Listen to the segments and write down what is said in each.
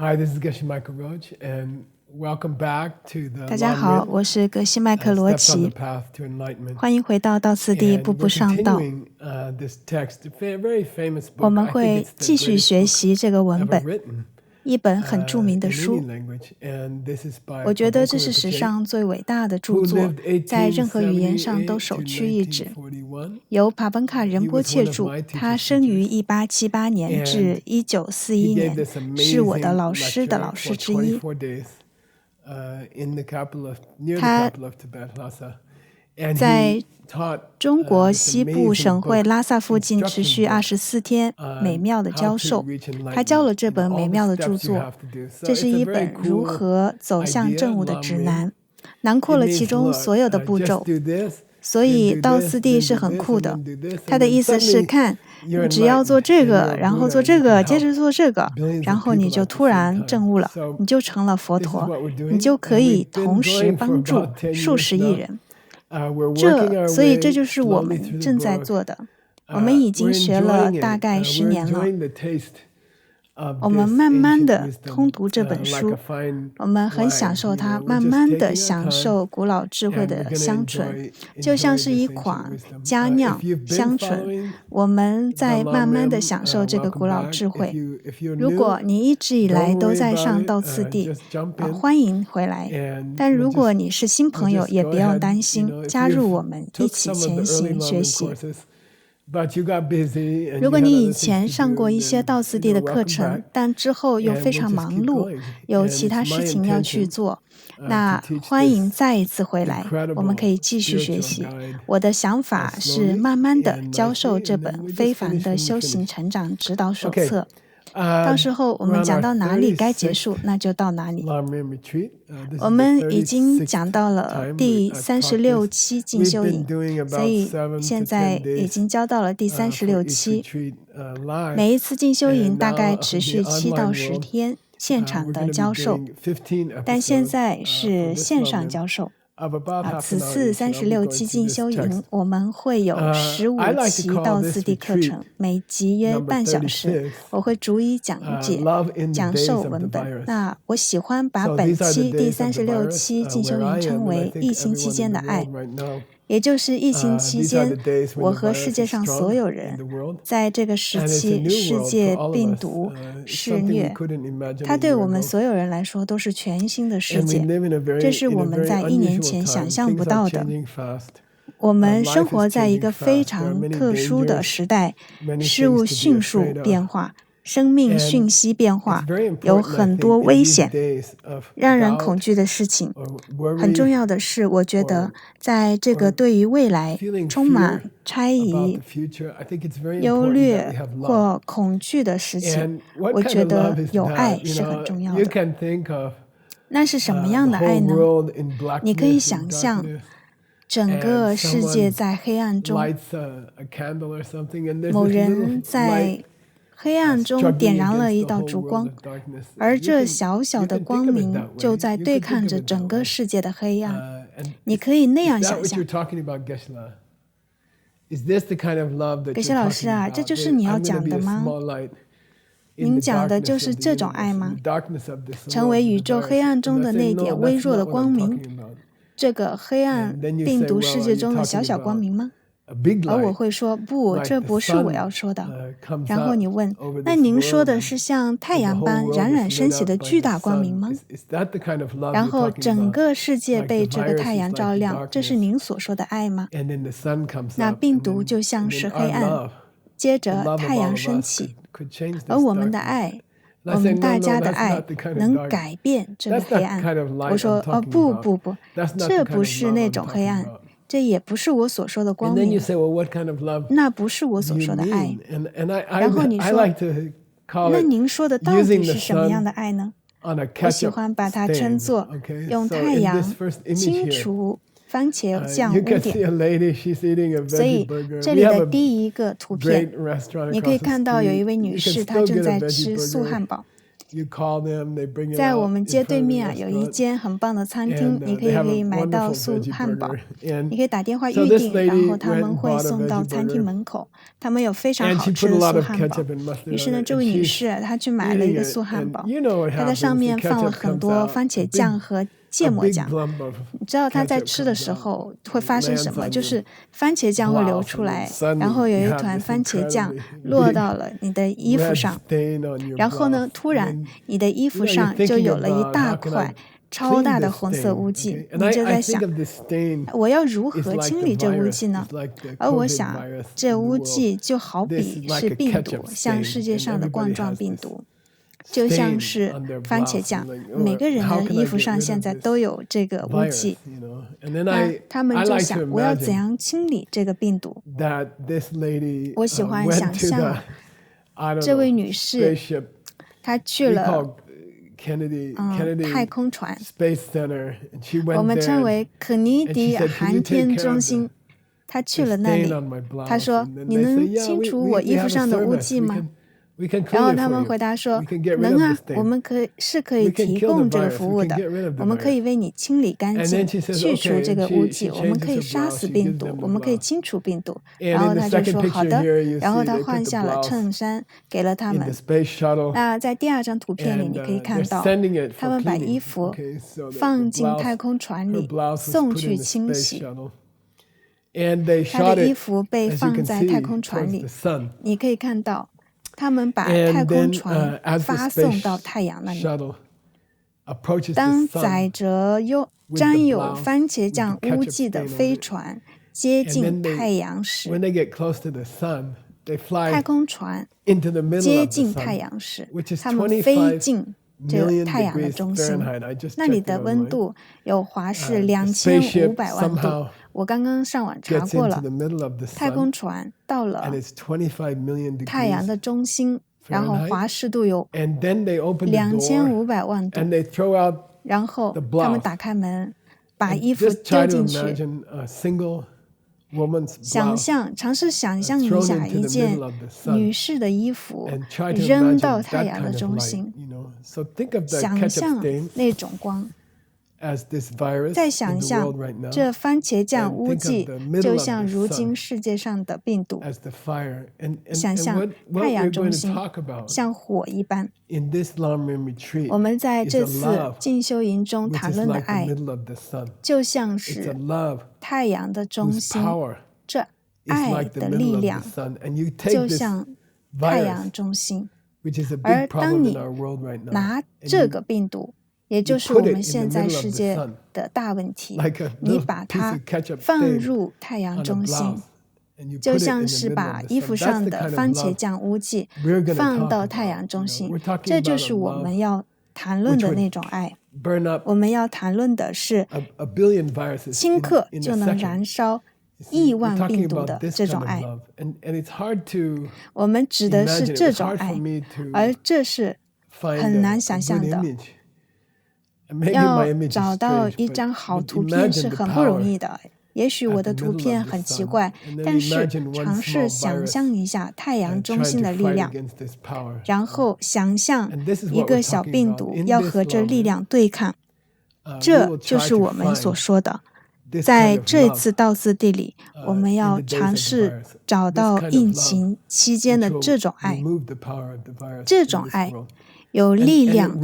Hi, this is Geshe Michael Roach, and welcome back to the 大家好，我是格西麦克罗奇，欢迎回到道次第步步上道。我们会继续学习这个文本，一本很著名的书。我觉得这是史上最伟大的著作，在任何语言上都首屈一指。由帕本卡仁波切著，他生于1878年至1941年，是我的老师的老师之一。他在中国西部省会拉萨附近持续24天美妙的教授，他教了这本美妙的著作。这是一本如何走向正悟的指南，囊括了其中所有的步骤。所以道次第是很酷的，他的意思是看，只要做这个，然后做这个，接着做这个，然后你就突然证悟了，你就成了佛陀，你就可以同时帮助数十亿人。所以这就是我们正在做的。我们已经学了大概10年了。我们慢慢的通读这本书，我们很享受它，慢慢的享受古老智慧的香醇，就像是一款佳酿香醇，我们在慢慢的享受这个古老智慧。如果你一直以来都在上道次第，欢迎回来。但如果你是新朋友，也不用担心，加入我们一起前行学习。如果你以前上过一些道次第的课程，但之后又非常忙碌，有其他事情要去做，那欢迎再一次回来，我们可以继续学习。我的想法是慢慢的教授这本非凡的修行成长指导手册。到时候我们讲到哪里该结束，那就到哪里。我们已经讲到了第36期进修营，所以现在已经教到了第36期。每一次进修营大概持续7到10天，现场的教授，但现在是线上教授。此次36期进修营，我们会有15期道次第课程，每集约半小时，我会逐一讲解、讲授文本。那我喜欢把本期第36期进修营称为疫情期间的爱，也就是疫情期间，我和世界上所有人在这个时期，世界病毒肆虐，它对我们所有人来说都是全新的世界，这是我们在1年前想象不到的。我们生活在一个非常特殊的时代，事物迅速变化，生命讯息变化，有很多危险，让人恐惧的事情。很重要的是，我觉得在这个对于未来充满猜疑、忧虑或恐惧的时期，我觉得有爱是很重要的。那是什么样的爱呢？你可以想象整个世界在黑暗中，某人在黑暗中点燃了一道烛光，而这小小的光明就在对抗着整个世界的黑暗。你可以那样想象。葛西老师啊，这就是你要讲的吗？您讲的就是这种爱吗？成为宇宙黑暗中的那点微弱的光明，这个黑暗病毒世界中的小小光明吗？而我会说，不，这不是我要说的。然后你问，那您说的是像太阳般冉冉升起的巨大光明吗？然后整个世界被这个太阳照亮，这是您所说的爱吗？那病毒就像是黑暗，接着太阳升起，而我们的爱，我们大家的爱能改变这个黑暗。我说，不，这不是那种黑暗。这也不是我所说的光明，那不是我所说的爱。然后你说，那您说的到底是什么样的爱呢？我喜欢把它称作用太阳清除番茄酱污点。所以这里的第一个图片，你可以看到有一位女士，她正在吃素汉堡。在我们街对面有一间很棒的餐厅，你可以买到素汉堡，你可以打电话预订，然后他们会送到餐厅门口。他们有非常好吃的素汉堡。于是呢，这位女士她去买了一个素汉堡，她在上面放了很多番茄酱和芥末酱。你知道她在吃的时候会发生什么？就是番茄酱会流出来，然后有一团番茄酱落到了你的衣服上，然后呢，突然你的衣服上就有了一大块超大的红色污迹，你就在想，我要如何清理这污迹呢？而我想，这污迹就好比是病毒，像世界上的冠状病毒，就像是番茄酱，每个人的衣服上现在都有这个污迹。那他们就想，我要怎样清理这个病毒？我喜欢想象这位女士，她去了太空船，我们称为肯尼迪航天中心。她去了那里，她说：“你能清除我衣服上的污迹吗？”然后他们回答说：“能啊，我们可以提供这个服务的，我们可以为你清理干净，去除这个污迹，我们可以杀死病毒，我们可以清除病毒。”然后他就说：“好的。”然后他换下了衬衫，给了他们。那在第二张图片里，你可以看到他们把衣服放进太空船里，送去清洗。他的衣服被放在太空船里，你可以看到。他们把太空船发送到太阳那里。当载着沾有番茄酱污迹的飞船接近太阳时，太空船接近太阳时，他们飞进这个太阳的中心，那里的温度有华氏2500万度。我刚刚上网查过了，太空船到了太阳的中心，然后华氏度有2500万度，然后他们打开门，把衣服丢进去。尝试想象一下一件女士的衣服扔到太阳的中心，想象那种光。再想象这番茄酱污迹就像如今世界上的病毒，想象太阳中心像火一般。我们在这次进修营中谈论的爱，就像是太阳的中心，这爱的力量就像太阳中心。而当你拿这个病毒，也就是我们现在世界的大问题，你把它放入太阳中心，就像是把衣服上的番茄酱污迹放到太阳中心，这就是我们要谈论的那种爱。我们要谈论的是顷刻就能燃烧亿万病毒的这种爱。我们指的是这种爱，而这是很难想象的。要找到一张好图片是很不容易的，也许我的图片很奇怪，但是尝试想象一下太阳中心的力量，然后想象一个小病毒要和这力量对抗，这就是我们所说的。在这次道次第里，我们要尝试找到疫情期间的这种爱，这种爱有力量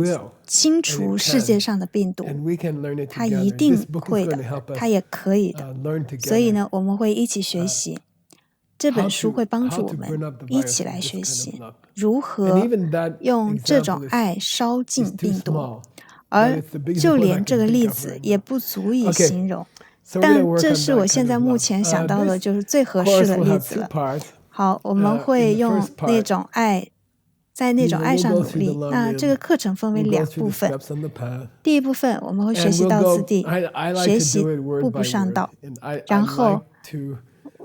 清除世界上的病毒，它一定会的，它也可以的。所以呢，我们会一起学习。这本书会帮助我们一起来学习如何用这种爱烧尽病毒，而就连这个例子也不足以形容。但这是我现在目前想到的就是最合适的例子了。好，我们会用那种爱。在那种爱上努力。那这个课程分为2部分。第一部分我们会学习道次第，学习步步上道。然后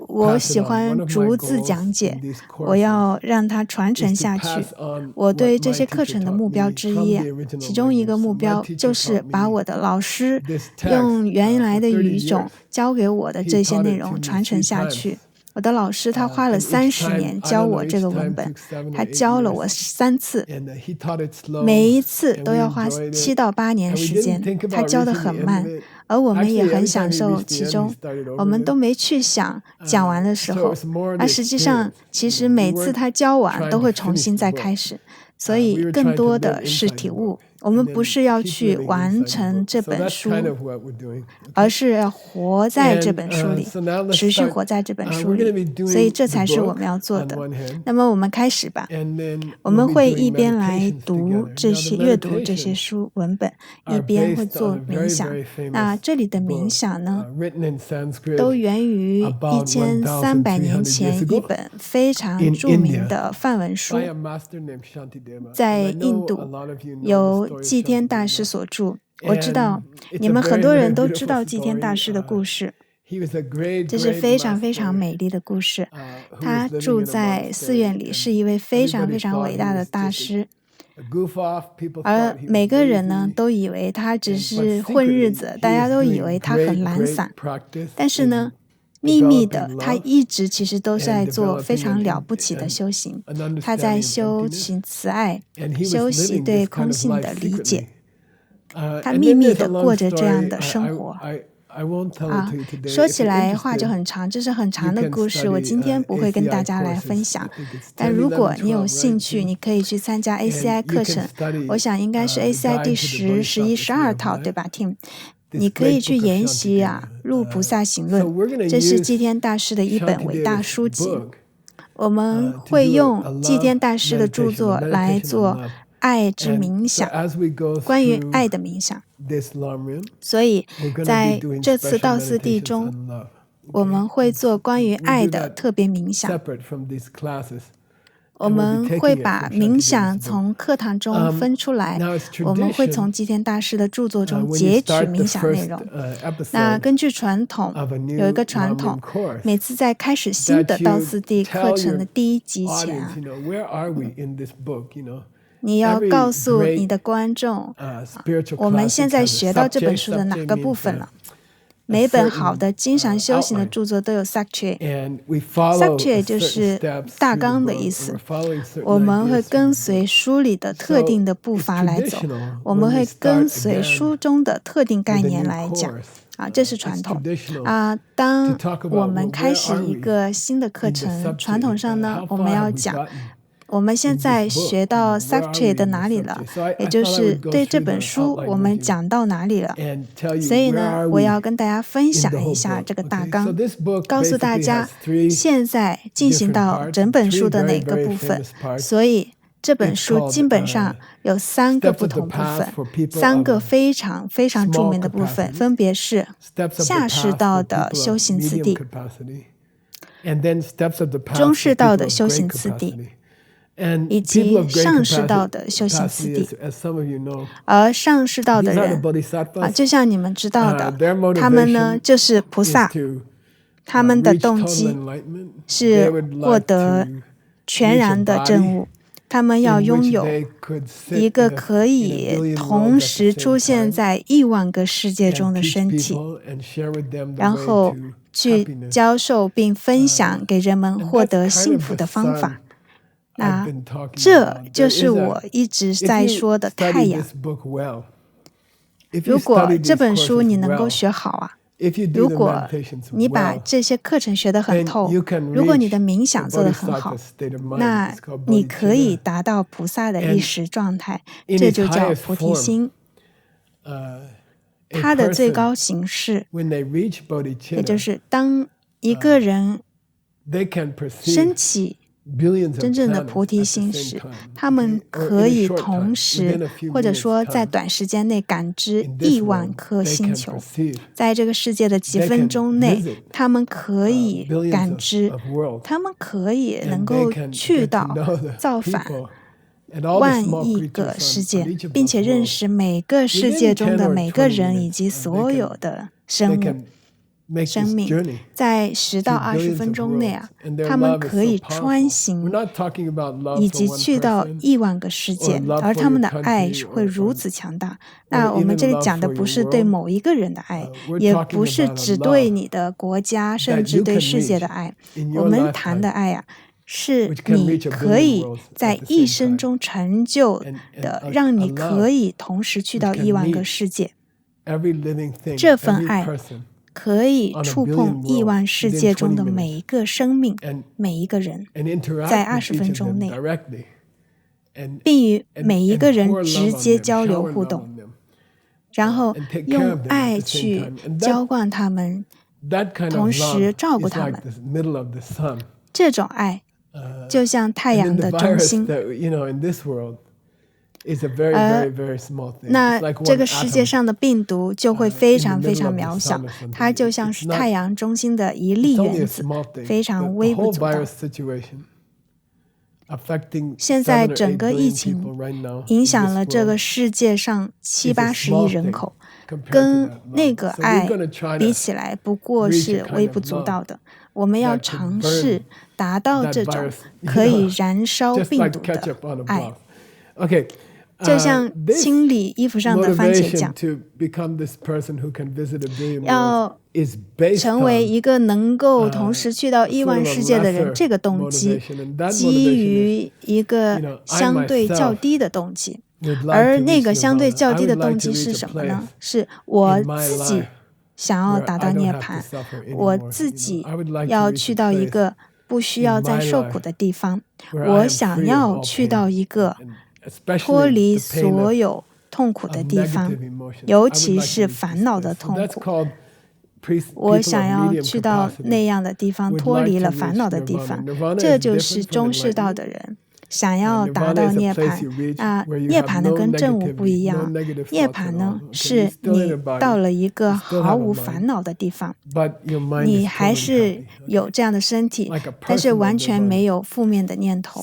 我喜欢逐字讲解，我要让它传承下去。我对这些课程的目标之一，其中一个目标就是把我的老师用原来的语种教给我的这些内容传承下去。我的老师他花了30年教我这个文本，他教了我3次，每一次都要花7到8年时间，他教得很慢，而我们也很享受其中，我们都没去想讲完的时候，而实际上其实每次他教完都会重新再开始，所以更多的是体悟。我们不是要去完成这本书，而是要活在这本书里，持续活在这本书里，所以这才是我们要做的。那么我们开始吧，我们会一边来阅读这些书文本，一边会做冥想。那这里的冥想呢，都源于1300年前一本非常著名的梵文书，在印度由祭天大师所著。我知道你们很多人都知道祭天大师的故事，这是非常非常美丽的故事。他住在寺院里，是一位非常非常伟大的大师，而每个人呢都以为他只是混日子，大家都以为他很懒散，但是呢秘密的他一直其实都在做非常了不起的修行，他在修行慈爱，修习对空性的理解，他秘密的过着这样的生活。说起来话就很长，这是很长的故事，我今天不会跟大家来分享。但如果你有兴趣，你可以去参加 ACI 课程，我想应该是 ACI 第10、11、12套，对吧 Tim？ 你可以去研习入菩萨行论，这是祭天大师的一本伟大书籍。我们会用祭天大师的著作来做爱之冥想，关于爱的冥想。所以在这次道次第中，我们会做关于爱的特别冥想。我们会把冥想从课堂中分出来，我们会从祭天大师的著作中截取冥想内容。那根据传统，有一个传统，每次在开始新的道次第课程的第1集前你要告诉你的观众，我们现在学到这本书的哪个部分了。每本好的经常修行的著作都有 Sakche 就是大纲的意思，我们会跟随书里的特定的步伐来走，我们会跟随书中的特定概念来讲，这是传统。当我们开始一个新的课程，传统上呢，我们要讲我们现在学到 Sakche 的哪里了，也就是对这本书我们讲到哪里了。所以呢，我要跟大家分享一下这个大纲，告诉大家现在进行到整本书的哪个部分。所以这本书基本上有3个不同部分，3个非常非常著名的部分，分别是下士道的修行次第，中士道的修行次第，以及上士道的修行次第。而上士道的人就像你们知道的，他们呢就是菩萨，他们的动机是获得全然的证悟，他们要拥有一个可以同时出现在1万个世界中的身体，然后去教授并分享给人们获得幸福的方法。那这就是我一直在说的太阳。如果这本书你能够学好如果你把这些课程学得很透，如果你的冥想做得很好，那你可以达到菩萨的意识状态，这就叫菩提心。它的最高形式，也就是当一个人升起真正的菩提心时，他们可以同时或者说在短时间内感知1万颗星球，在这个世界的几分钟内，他们可以感知，他们可以能够去到造反10000亿个世界，并且认识每个世界中的每个人以及所有的生物。生命，在10到20分钟内他们可以穿行以及去到亿万个世界，而他们的爱会如此强大。那我们这里讲的不是对某一个人的爱，也不是只对你的国家，甚至对世界的爱。我们谈的爱是你可以在一生中成就的，让你可以同时去到亿万个世界。这份爱可以触碰亿万世界中的每一个生命，每一个人，在20分钟内，并与每一个人直接交流互动，然后用爱去浇灌他们，同时照顾他们。这种爱就像太阳的中心，那这个世界上的病毒就会非常非常渺小，它就像是太阳中心的一粒原子，非常微不足道。现在整个疫情影响了这个世界上70-80亿人口，跟那个爱比起来不过是微不足道的。我们要尝试达到这种可以燃烧病毒的爱，就像清理衣服上的番茄酱，要成为一个能够同时去到亿万世界的人，这个动机基于一个相对较低的动机，而那个相对较低的动机是什么呢？是我自己想要达到涅槃，我自己要去到一个不需要再受苦的地方，我想要去到一个脱离所有痛苦的地方，尤其是烦恼的痛苦。我想要去到那样的地方，脱离了烦恼的地方。这就是中世道的人想要达到涅槃。涅槃呢跟正午不一样，涅槃呢是你到了一个毫无烦恼的地方，你还是有这样的身体，但是完全没有负面的念头。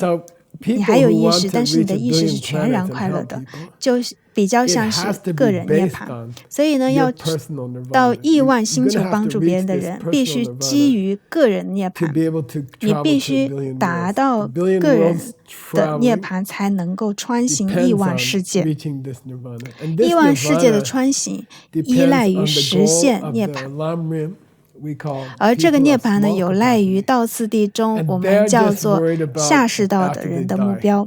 你还有意识，但是你的意识是全然快乐的，就比较像是个人涅槃。所以呢，要到亿万星球帮助别人的人，必须基于个人涅槃，你必须达到个人的涅槃，才能够穿行亿万世界。亿万世界的穿行依赖于实现涅槃。而这个涅槃呢，有赖于道次第中我们叫做下士道的人的目标。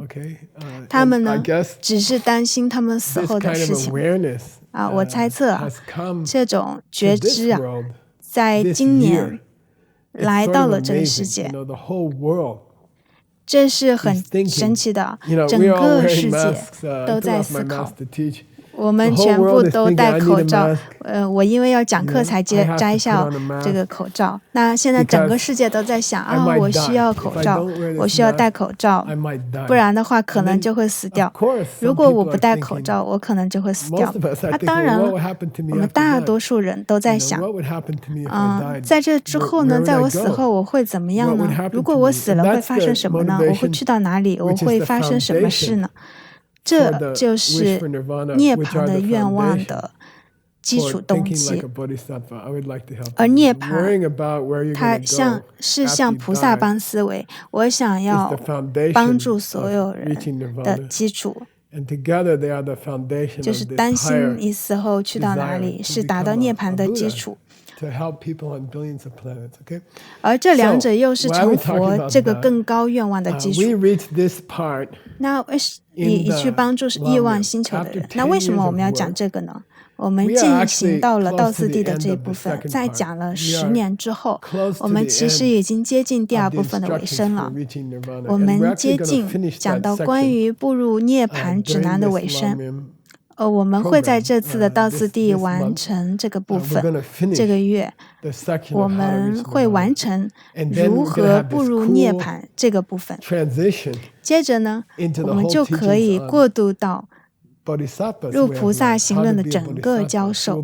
他们呢，只是担心他们死后的事情。我猜测这种觉知在今年来到了这个世界。这是很神奇的，整个世界都在思考。我们全部都戴口罩，我因为要讲课才摘下这个口罩。那现在整个世界都在想我需要口罩，我需要戴口罩，不然的话可能就会死掉。如果我不戴口罩，我可能就会死掉。那当然了，我们大多数人都在想，在这之后呢，在我死后我会怎么样呢？如果我死了会发生什么呢？我会去到哪里？我会发生什么事呢？这就是涅槃的愿望的基础动机。而涅槃它像菩萨般思维，我想要帮助所有人的基础，就是担心你死后去到哪里，是达到涅槃的基础。而这两者又是成佛这个更高愿望的基础。那你去帮助亿万星球的人，那为什么我们要讲这个呢？我们进行到了道次第的这一部分，在讲了10年之后，我们其实已经接近第2部分的尾声了。我们接近讲到关于步入涅槃指南的尾声。我们会在这次的道次第完成这个部分。这个月我们会完成如何步入涅槃这个部分。接着呢，我们就可以过渡到入菩萨行论的整个教授，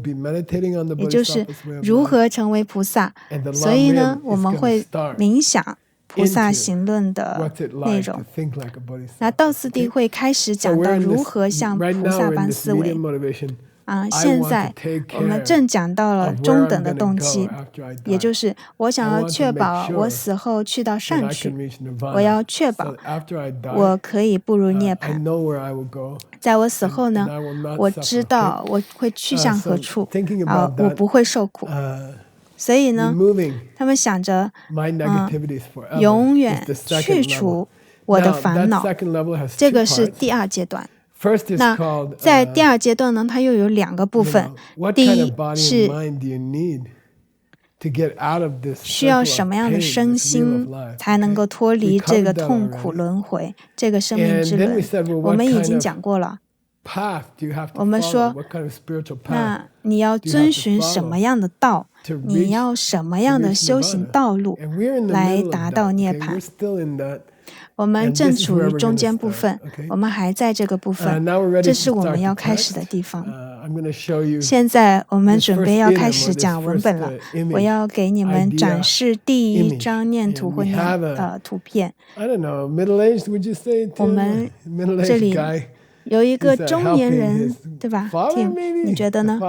也就是如何成为菩萨。所以呢，我们会冥想菩萨行论的内容。那道次第会开始讲到如何像菩萨般思维。现在我们正讲到了中等的动机，也就是我想要确保我死后去到上去，我要确保我可以步入涅槃。在我死后呢，我知道我会去向何处，我不会受苦。所以呢，他们想着永远去除我的烦恼，这个是第二阶段。那在第二阶段呢，它又有2个部分。第一是需要什么样的身心才能够脱离这个痛苦轮回，这个生命之轮。我们已经讲过了。我们说，那你要遵循什么样的道？你要什么样的修行道路来达到涅槃？我们正处于中间部分，我们还在这个部分，这是我们要开始的地方。现在我们准备要开始讲文本了，我要给你们展示第1张念图或图片。我们这里有一个中年人，对吧 Tim 你觉得呢？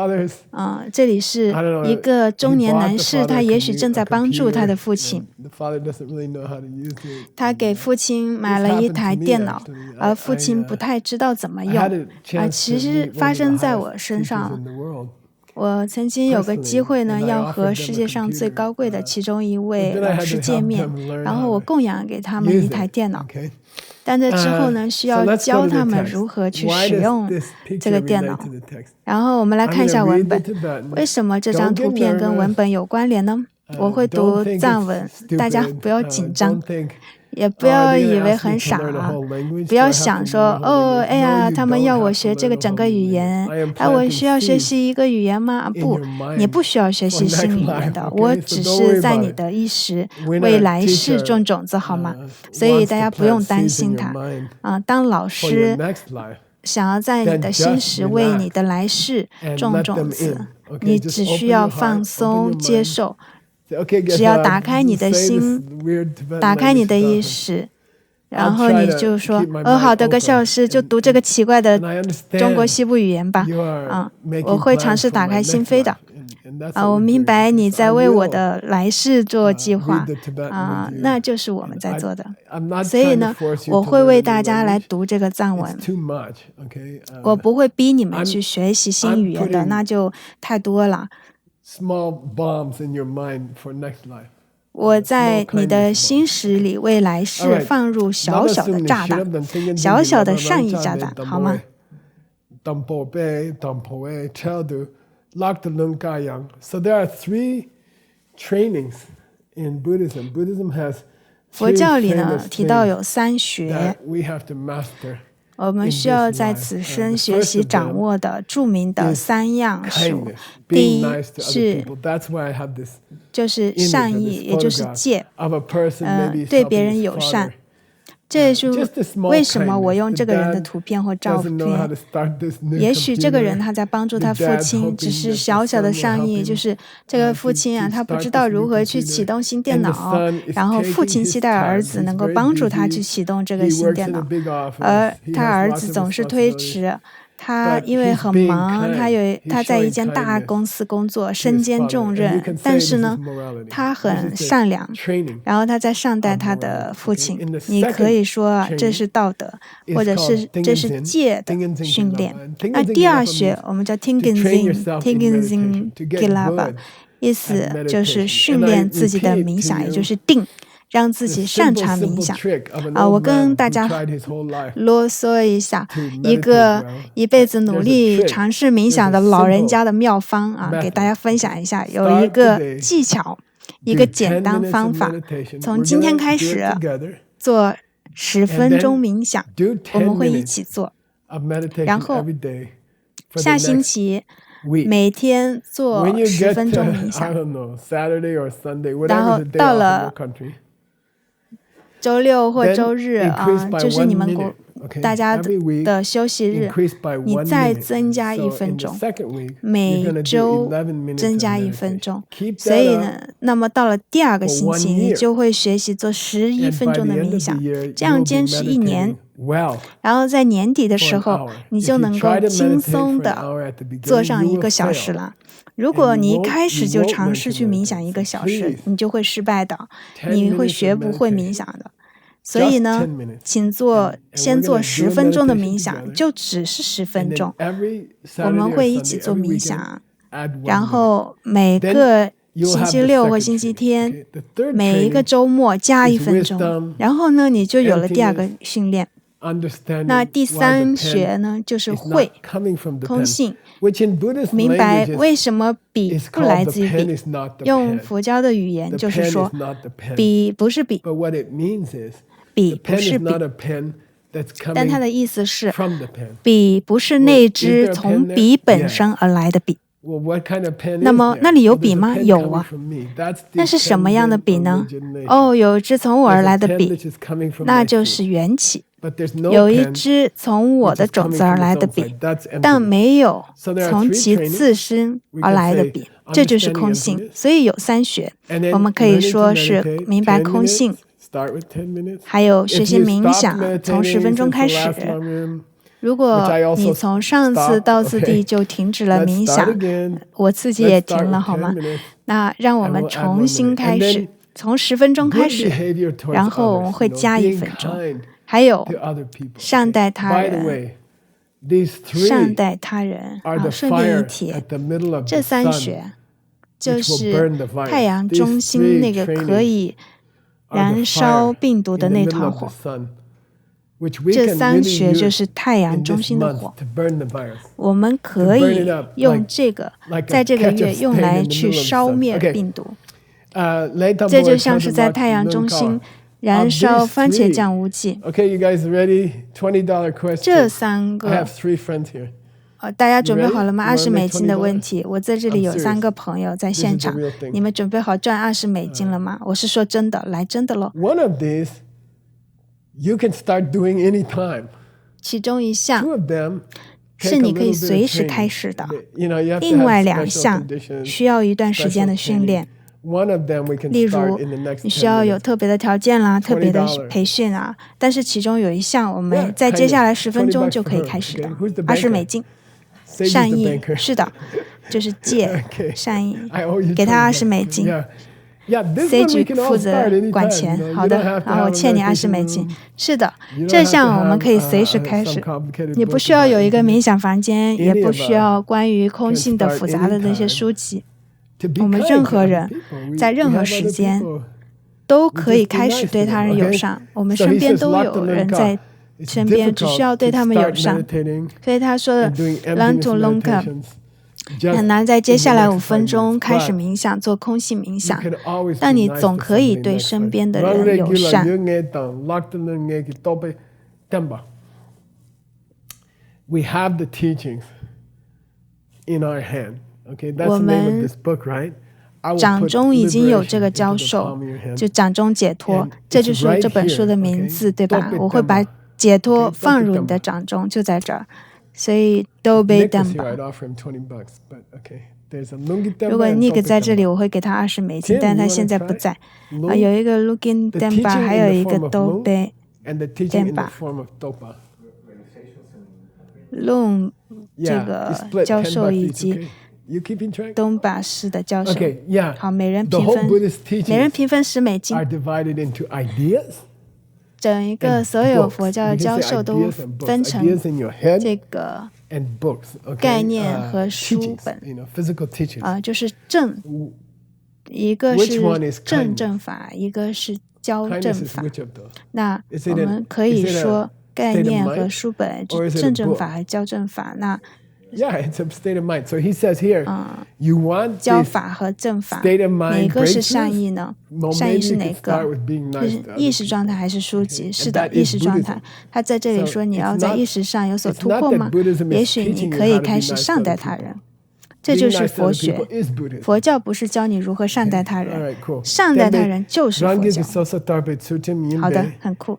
这里是一个中年男士，他也许正在帮助他的父亲。他给父亲买了一台电脑，而父亲不太知道怎么用。其实发生在我身上。我曾经有个机会呢，要和世界上最高贵的其中一位老师见面，然后我供养给他们一台电脑。但在之后呢，需要教他们如何去使用这个电脑。然后我们来看一下文本，为什么这张图片跟文本有关联呢？我会读藏文，大家不要紧张，也不要以为很傻不要想说哎呀，他们要我学这个整个语言，我需要学习一个语言吗？不，你不需要学习新语言的，我只是在你的意识为来世种种子，好吗？所以大家不用担心它当老师想要在你的心识为你的来世种种子，你只需要放松接受。只要打开你的心，打开你的意识，然后你就说好的，葛老师就读这个奇怪的中国西部语言吧。我会尝试打开心扉的。我明白你在为我的来世做计划那就是我们在做的。所以呢，我会为大家来读这个藏文。我不会逼你们去学习新语言的，那就太多了。我在你的心识里为来世放入小小的炸弹，小小的善意炸弹，好吗？So there are 3 trainings in Buddhism. Buddhism has 佛教里呢提到有3学。我们需要在此生学习掌握的著名的3样事物。第一就是善意，也就是戒，对别人友善。这也是为什么我用这个人的图片或照片。也许这个人他在帮助他父亲，只是小小的善意，就是这个父亲他不知道如何去启动新电脑，然后父亲期待儿子能够帮助他去启动这个新电脑，而他儿子总是推迟。他因为很忙，他在一间大公司工作，身兼重任，但是呢，他很善良，然后他在善待他的父亲。你可以说这是道德，或者是这是戒的训练。那第2学我们叫 Tingenzin Kilaba， 意思就是训练自己的冥想，也就是定。让自己擅长冥想我跟大家啰嗦一下一个一辈子努力尝试冥想的老人家的妙方给大家分享一下。有一个技巧，一个简单方法，从今天开始做10分钟冥想，我们会一起做，然后下星期每天做10分钟冥想，然后到了周6或周日就是大家的休息日，你再增加1分钟，每周增加1分钟。所以呢，那么到了第2个星期，你就会学习做11分钟的冥想，这样坚持1年。然后在年底的时候，你就能够轻松的做上1个小时了。如果你一开始就尝试去冥想1个小时，你就会失败的，你会学不会冥想的。所以呢，请先做10分钟的冥想，就只是10分钟。我们会一起做冥想，然后每个星期6或星期天，每一个周末加1分钟，然后呢，你就有了第2个训练。那第3学呢，就是会空性，明白为什么笔不来自于笔。用佛教的语言就是说，笔不是笔，笔不是笔，但它的意思是，笔不是那支从笔本身而来的笔。那么那里有笔吗？有啊。那是什么样的笔呢？有一支从我而来的笔，那就是缘起。有一支从我的种子而来的笔，但没有从其自身而来的笔，这就是空性。所以有3学，我们可以说是明白空性，还有学习冥想，从10分钟开始。如果你从上次到次第就停止了冥想，我自己也停了，好吗？那让我们重新开始，从10分钟开始，然后我们会加1分钟。还有善待他人，善待他人，顺便一提，这3学就是太阳中心那个可以燃烧病毒的那团火。这3学就是太阳中心的火，我们可以用这个，在这个月用来去烧灭病毒。这就像是在太阳中心燃烧番茄酱雾剂。Okay, you guys ready? $20 question. 这3个 I have 3 friends here. 大家准备好了吗？$20的问题。我在这里有3个朋友在现场，你们准备好赚$20了吗？我是说真的，来真的咯。One of these you can start doing anytime. 其中一项 Two of them 是你可以随时开始的，另外2项需要一段时间的训练。例如，你需要有特别的条件啦，特别的培训啊。但是其中有一项，我们在接下来10分钟就可以开始的，$20。善意，是的，就是借善意，给他$20。Sage 负责管钱，好的，然后我欠你$20。是的，这项我们可以随时开始，你不需要有一个冥想房间，也不需要关于空性的复杂的那些书籍。我们任何人在任何时间都可以开始对他人友善，我们身边都有人在身边，只需要对他们友善。所以他说的 learn to look up 很难在接下来5分钟开始冥想，做空性冥想，但你总可以对身边的人友善。We have the teachings in our hand. Okay, that's 我 the name of 们 this book, right? 掌中已经有这个教授，就掌中解脱，这就是这本书的名字，对吧？我会把解脱放入你的掌中，就在这儿。所以都被担保。如果 Nick 在这里，我会给他$20，但他现在不在。有一个 Looking Demba， 还有一个都被 Demba。Long 这个教授以及东巴士的教授。好，每人评分$10。整一个所有佛教的教授都分成这个概念和书本，就是正，一个是正法，一个是教正法。那我们可以说概念和书本，正法和教正法。那it's a state of mind. So he says here, you want 教法和正法，哪个是善意呢？善意是哪个？是意识状态还是书籍？是的，意识状态。他在这里说，你要在意识上有所突破吗？也许你可以开始善待他人，这就是佛学。佛教不是教你如何善待他人，善待他人就是佛教。好的，很酷。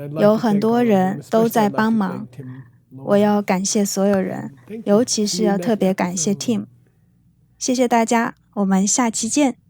有很多人都在帮忙。我要感谢所有人，尤其是要特别感谢 Tim。谢谢大家，我们下期见。